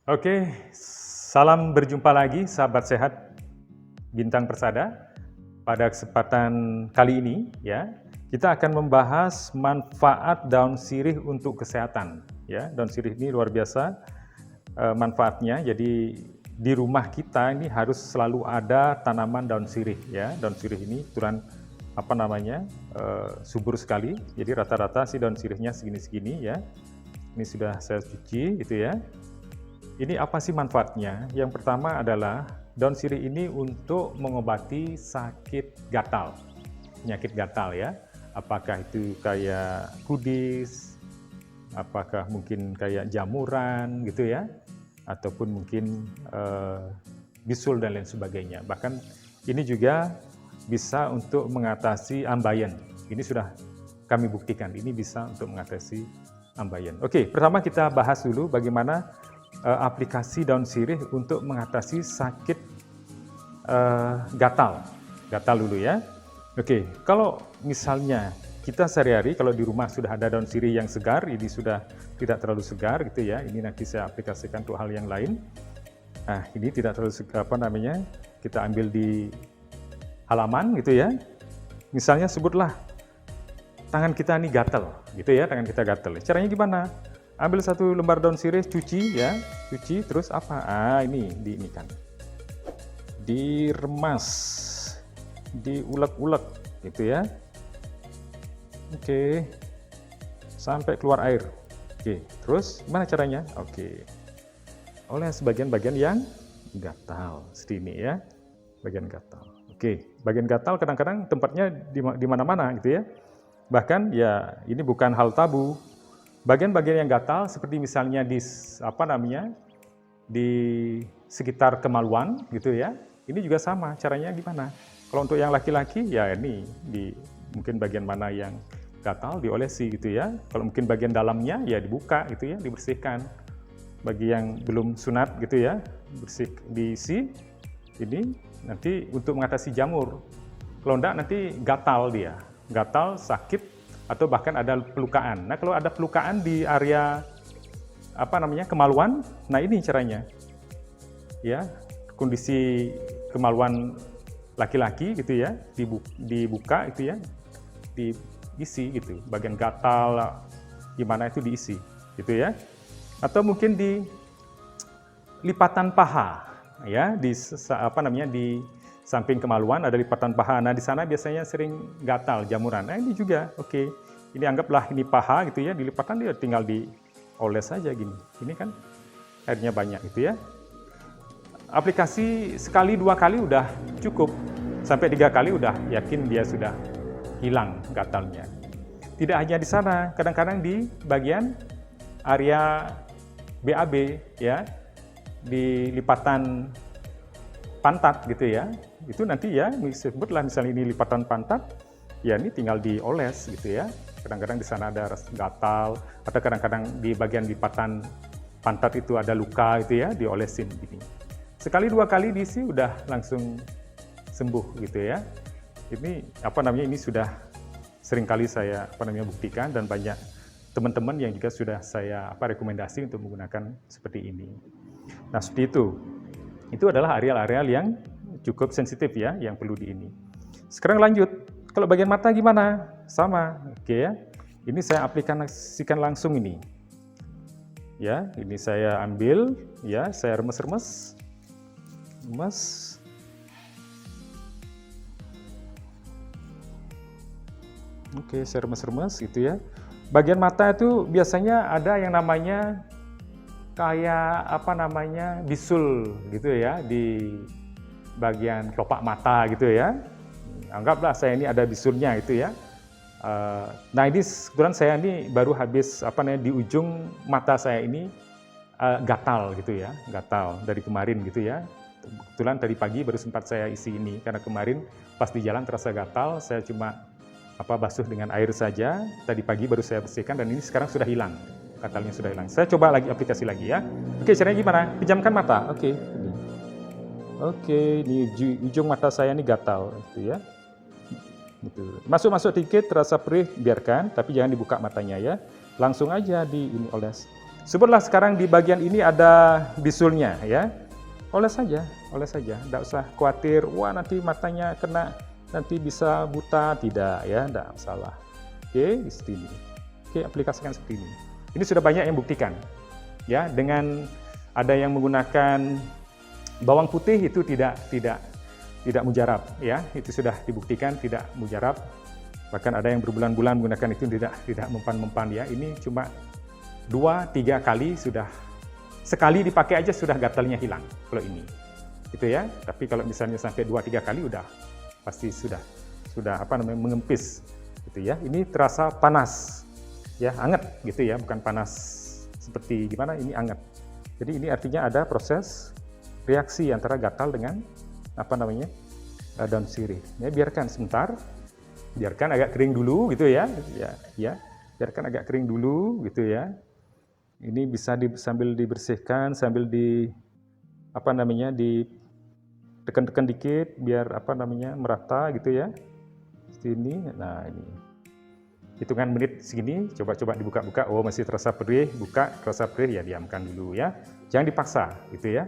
Oke, salam berjumpa lagi sahabat sehat Bintang Persada. Pada kesempatan kali ini ya, kita akan membahas manfaat daun sirih untuk kesehatan ya. Daun sirih ini luar biasa manfaatnya. Jadi di rumah kita ini harus selalu ada tanaman daun sirih ya. Daun sirih ini kebetulan subur sekali. Jadi rata-rata sih daun sirihnya segini-segini ya. Ini sudah saya cuci gitu ya. Ini apa sih manfaatnya? Yang pertama adalah daun sirih ini untuk mengobati sakit gatal, penyakit gatal ya. Apakah itu kayak kudis, apakah mungkin kayak jamuran gitu ya, ataupun mungkin bisul dan lain sebagainya. Bahkan ini juga bisa untuk mengatasi ambeien. Ini sudah kami buktikan, ini bisa untuk mengatasi ambeien. Oke, pertama kita bahas dulu bagaimana aplikasi daun sirih untuk mengatasi sakit gatal dulu ya. Oke, kalau misalnya kita sehari-hari kalau di rumah sudah ada daun sirih yang segar, ini sudah tidak terlalu segar gitu ya. Ini nanti saya aplikasikan untuk hal yang lain. Nah, ini tidak terlalu segar, kita ambil di halaman gitu ya. Misalnya sebutlah tangan kita ini gatal gitu ya, tangan kita gatal. Caranya gimana? Ambil satu lembar daun sirih, cuci ya, cuci terus apa? Ini diinikan, diremas, diulek-ulek gitu ya. Oke, sampai keluar air. Oke, terus gimana caranya? Oke, oles bagian-bagian yang gatal, seperti ini ya, bagian gatal. Oke, bagian gatal kadang-kadang tempatnya di mana-mana gitu ya. Bahkan ya ini bukan hal tabu. Bagian-bagian yang gatal seperti misalnya di di sekitar kemaluan gitu ya. Ini juga sama, caranya gimana? Kalau untuk yang laki-laki ya ini di mungkin bagian mana yang gatal diolesi gitu ya. Kalau mungkin bagian dalamnya ya dibuka gitu ya, dibersihkan. Bagi yang belum sunat gitu ya, diisi ini nanti untuk mengatasi jamur. Kalau enggak nanti gatal dia, gatal, sakit, atau bahkan ada pelukaan. Nah, kalau ada pelukaan di area kemaluan, nah ini caranya. Ya, kondisi kemaluan laki-laki gitu ya, dibuka itu ya, diisi gitu. Bagian gatal gimana itu diisi gitu ya. Atau mungkin di lipatan paha ya, di samping kemaluan ada lipatan paha. Nah, di sana biasanya sering gatal, jamuran. Nah, ini juga oke. Ini anggaplah ini paha gitu ya, di lipatan dia tinggal dioles saja gini. Ini kan airnya banyak gitu ya. Aplikasi sekali, 2 kali udah cukup. Sampai 3 kali udah yakin dia sudah hilang gatalnya. Tidak hanya di sana, kadang-kadang di bagian area BAB ya, di lipatan pantat gitu ya. Itu nanti ya disebutlah misalnya ini lipatan pantat, ya ini tinggal dioles gitu ya. Kadang-kadang di sana ada gatal, atau kadang-kadang di bagian lipatan pantat itu ada luka gitu ya, diolesin gini. Sekali 2 kali diisi udah langsung sembuh gitu ya. Ini ini sudah sering kali saya buktikan, dan banyak teman-teman yang juga sudah saya rekomendasi untuk menggunakan seperti ini. Nah, seperti itu. Itu adalah areal-areal yang cukup sensitif ya, yang perlu ini. Sekarang lanjut, kalau bagian mata gimana? Sama, oke ya. Ini saya aplikasikan langsung ini. Ya, ini saya ambil, ya, saya remes-remes. Oke, saya remes-remes gitu ya. Bagian mata itu biasanya ada yang namanya kayak bisul gitu ya, di bagian kelopak mata gitu ya. Anggaplah saya ini ada bisulnya itu ya. Nah, ini kebetulan saya ini baru habis di ujung mata saya ini gatal gitu ya, gatal dari kemarin gitu ya. Kebetulan tadi pagi baru sempat saya isi ini, karena kemarin pas di jalan terasa gatal, saya cuma basuh dengan air saja. Tadi pagi baru saya bersihkan, dan ini sekarang sudah hilang. Gatalnya sudah hilang. Saya coba lagi aplikasi lagi ya. Oke, caranya gimana? Pejamkan mata. Oke. Oke, di ujung mata saya ini gatal gitu ya. Gitu. Masuk-masuk dikit, terasa perih, biarkan, tapi jangan dibuka matanya ya. Langsung aja oles. Sebutlah sekarang di bagian ini ada bisulnya ya. Oles saja, tidak usah khawatir, wah nanti matanya kena, nanti bisa buta, tidak ya, tidak masalah. Oke, di sini. Oke, aplikasikan seperti ini. Ini sudah banyak yang buktikan. Ya, dengan ada yang menggunakan bawang putih itu tidak mujarab ya. Itu sudah dibuktikan tidak mujarab. Bahkan ada yang berbulan-bulan menggunakan itu tidak mempan-mempan ya. Ini cuma 2-3 kali sudah, sekali dipakai aja sudah gatalnya hilang kalau ini. Gitu ya. Tapi kalau misalnya sampai 2-3 kali udah pasti sudah mengempis gitu ya. Ini terasa panas. Ya, hangat gitu ya, bukan panas seperti gimana, ini hangat. Jadi ini artinya ada proses reaksi antara gatal dengan daun sirih. Ya, biarkan sebentar. Biarkan agak kering dulu gitu ya. Ya. Biarkan agak kering dulu gitu ya. Ini bisa sambil dibersihkan, sambil ditekan-tekan dikit biar merata gitu ya. Sini. Nah, ini. Hitungan menit segini, coba dibuka-buka, oh masih terasa perih, buka, terasa perih, ya diamkan dulu ya. Jangan dipaksa gitu ya.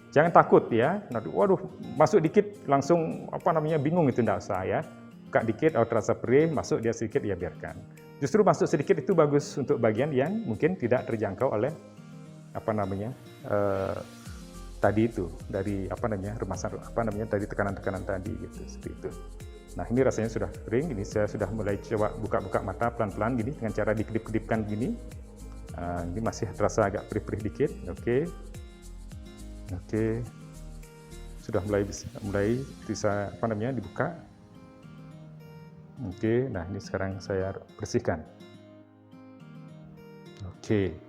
Jangan takut ya, nanti waduh masuk dikit langsung bingung, itu enggak usah ya. Buka dikit, oh terasa perih, masuk dia sedikit, ya biarkan. Justru masuk sedikit itu bagus untuk bagian yang mungkin tidak terjangkau oleh tadi itu, dari remasan, dari tekanan-tekanan tadi gitu, seperti itu. Nah, ini rasanya sudah kering, ini saya sudah mulai coba buka-buka mata pelan-pelan gini dengan cara dikedip-kedipkan gini. Ini masih terasa agak perih-perih dikit. Oke. Sudah mulai bisa dibuka. Oke, nah ini sekarang saya bersihkan. Oke,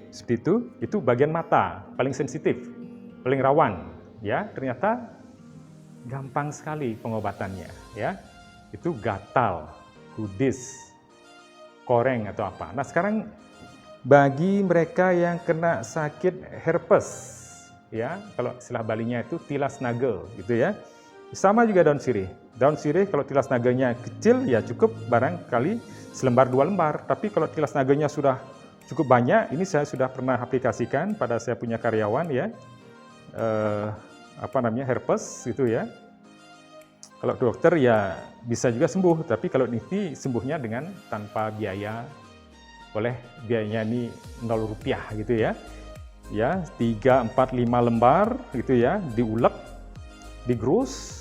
seperti itu. Itu bagian mata paling sensitif, paling rawan ya. Ternyata gampang sekali pengobatannya ya. Itu gatal, kudis, koreng atau apa. Nah, sekarang bagi mereka yang kena sakit herpes ya, kalau istilah Balinya itu tilas nagel gitu ya. Sama juga daun sirih. Daun sirih kalau tilas nagelnya kecil ya cukup barangkali selembar 2 lembar. Tapi kalau tilas nagelnya sudah cukup banyak, ini saya sudah pernah aplikasikan pada saya punya karyawan ya. Herpes gitu ya. Kalau dokter ya bisa juga sembuh, tapi kalau ini sembuhnya dengan tanpa biaya, boleh biayanya ini 0 rupiah gitu ya. Ya, 3, 4, 5 lembar gitu ya, diulek, digerus.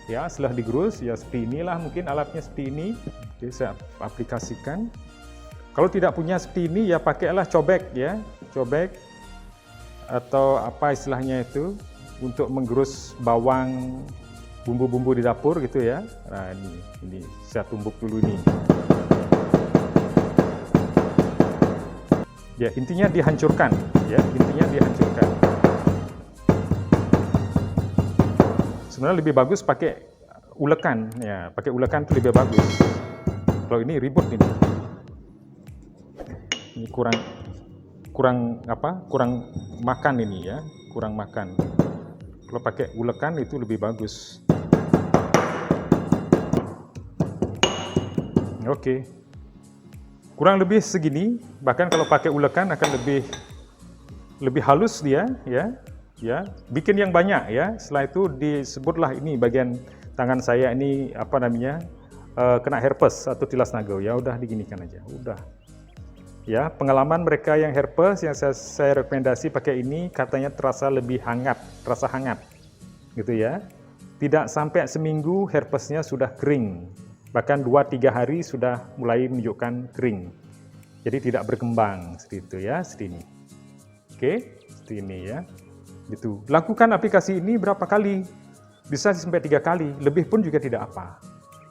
Ya, setelah digerus ya seperti inilah, mungkin alatnya seperti ini. Oke, saya aplikasikan. Kalau tidak punya seperti ini ya pakailah cobek ya, cobek atau apa istilahnya itu, untuk menggerus bawang, bumbu-bumbu di dapur gitu ya. Nah, ini saya tumbuk dulu ini. Ya, intinya dihancurkan ya, Sebenarnya lebih bagus pakai ulekan ya, pakai ulekan itu lebih bagus. Kalau ini ribut ini. Ini kurang makan ini ya, kurang makan. Kalau pakai ulekan itu lebih bagus. Oke. Kurang lebih segini, bahkan kalau pakai ulekan akan lebih halus dia ya. Ya, bikin yang banyak ya. Setelah itu disebutlah ini bagian tangan saya ini kena herpes atau tilas nagel. Ya udah diginikan aja, udah. Ya, pengalaman mereka yang herpes yang saya rekomendasi pakai ini katanya terasa lebih hangat, terasa hangat. Gitu ya. Tidak sampai seminggu herpesnya sudah kering. Bahkan 2-3 hari sudah mulai menunjukkan kering. Jadi tidak berkembang seperti itu ya, seperti ini. Oke, seperti ini ya. Gitu. Lakukan aplikasi ini berapa kali? Bisa sampai 3 kali, lebih pun juga tidak apa.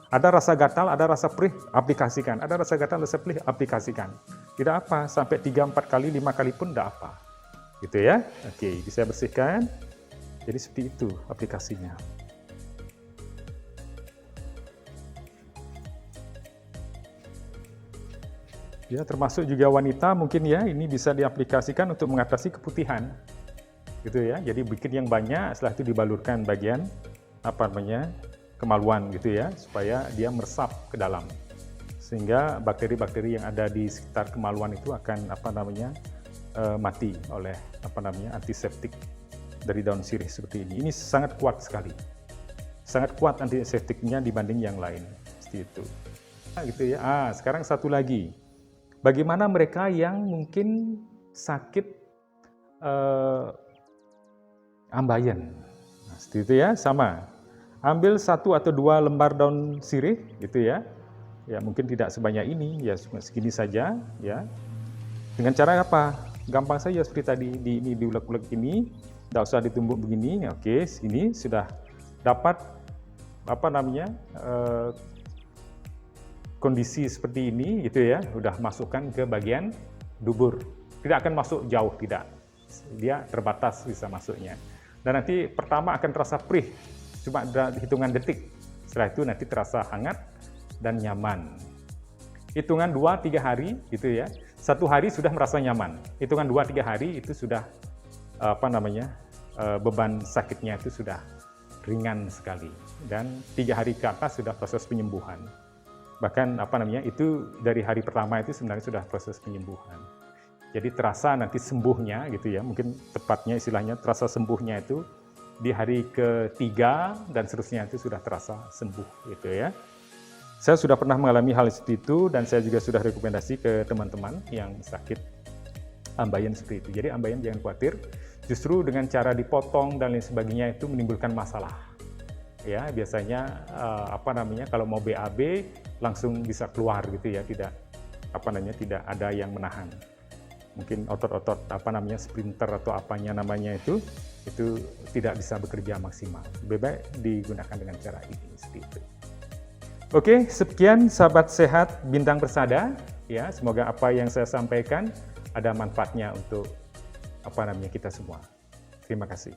Ada rasa gatal, ada rasa perih, aplikasikan. Ada rasa gatal, rasa perih, aplikasikan. Tidak apa, sampai 3, 4 kali, 5 kali pun tidak apa. Gitu ya. Oke, bisa bersihkan. Jadi seperti itu aplikasinya. Ya, termasuk juga wanita mungkin ya, ini bisa diaplikasikan untuk mengatasi keputihan. Gitu ya. Jadi bikin yang banyak, setelah itu dibalurkan bagian kemaluan gitu ya, supaya dia meresap ke dalam. sehingga bakteri-bakteri yang ada di sekitar kemaluan itu akan mati oleh antiseptik dari daun sirih seperti ini. Ini sangat kuat sekali, sangat kuat antiseptiknya dibanding yang lain, seperti itu. Gitu ya. Sekarang satu lagi, bagaimana mereka yang mungkin sakit ambeien. Nah, seperti itu ya, sama. Ambil 1 atau 2 lembar daun sirih, gitu ya. Ya mungkin tidak sebanyak ini, ya segini saja, ya. Dengan cara apa? Gampang saja seperti tadi, ini diulek-ulek ini, tidak usah ditumbuk begini. Oke, sini sudah dapat kondisi seperti ini, gitu ya. Udah masukkan ke bagian dubur. Tidak akan masuk jauh, tidak. Dia terbatas bisa masuknya. Dan nanti pertama akan terasa perih, cuma hitungan detik. Setelah itu nanti terasa hangat dan nyaman. Hitungan 2-3 hari, gitu ya. 1 hari sudah merasa nyaman. Hitungan 2-3 hari itu sudah beban sakitnya itu sudah ringan sekali. Dan 3 hari ke atas sudah proses penyembuhan. Bahkan itu dari hari pertama itu sebenarnya sudah proses penyembuhan. Jadi terasa nanti sembuhnya, gitu ya, mungkin tepatnya istilahnya terasa sembuhnya itu di hari ketiga dan seterusnya itu sudah terasa sembuh, gitu ya. Saya sudah pernah mengalami hal seperti itu dan saya juga sudah rekomendasi ke teman-teman yang sakit ambeien seperti itu. Jadi ambeien jangan khawatir, justru dengan cara dipotong dan lain sebagainya itu menimbulkan masalah. Ya, biasanya kalau mau BAB langsung bisa keluar, gitu ya, tidak ada yang menahan. Mungkin otot-otot splinter atau itu tidak bisa bekerja maksimal. Lebih baik digunakan dengan cara ini, seperti itu. Oke, sekian sahabat sehat Bintang Persada, ya. Semoga apa yang saya sampaikan ada manfaatnya untuk kita semua. Terima kasih.